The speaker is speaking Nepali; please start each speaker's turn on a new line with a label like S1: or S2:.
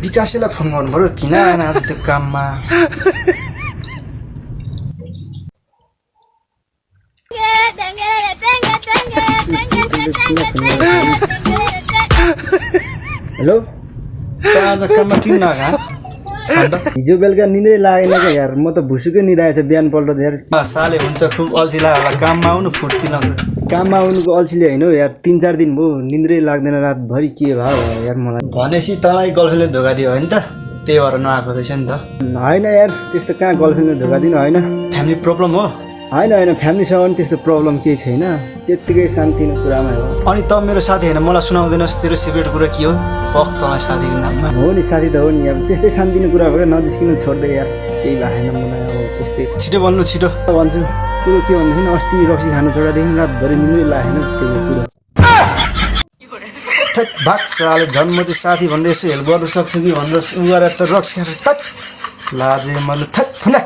S1: विकासलाई फोन गर्नु पर्यो किन आएन आज त्यो काममा
S2: हेलो
S1: त आज काममा किन नआएको अन्त
S2: हिजो बेलुका निदै लागेन क्या यार म त भुसुकै निदाएछ बिहान पल्ट यार
S1: साले हुन्छ खुब अल्छी लाग्यो होला काममा आउनु फुर्ती लाउँछ
S2: काममा आउनुको अल्छीले होइन हौ यार 3-4 दिन भयो निन्द्रै लाग्दैन रातभरि के भयो यार मलाई
S1: भनेपछि तँलाई गर्लफ्रेन्डले धोका दियो होइन त त्यही भएर नआएको रहेछ नि त
S2: होइन यार त्यस्तो कहाँ गर्लफ्रेन्डले धोका दिनु होइन
S1: फ्यामिली प्रब्लम हो
S2: होइन फ्यामिलीसँग पनि त्यस्तो प्रब्लम केही छैन त्यत्तिकै शान्तिको कुरामा हो
S1: अनि त मेरो साथी होइन मलाई सुनाउँदैनस् तेरो सिक्रेट कुरा के हो पख तँलाई साथीको नाममा
S2: हो नि साथी त हो नि यार त्यस्तै शान्तिको कुरा भयो नजिस्किनु छोड्दै यार केही भएन मलाई अब त्यस्तै
S1: छिटो भन्नु छिटो
S2: भन्छु कुरो के भन्दाखेरि अस्ति रक्सी खानु छोडादेखि रातभरि निन्द्रै लागेन त्यही कुरो
S1: थक भाग साले झन् म चाहिँ साथी भनेर यसो हेल्प गर्नु सक्छु कि भनेर उ गरेर त रक्सी खाएर थक लाजे मलाई थक फुना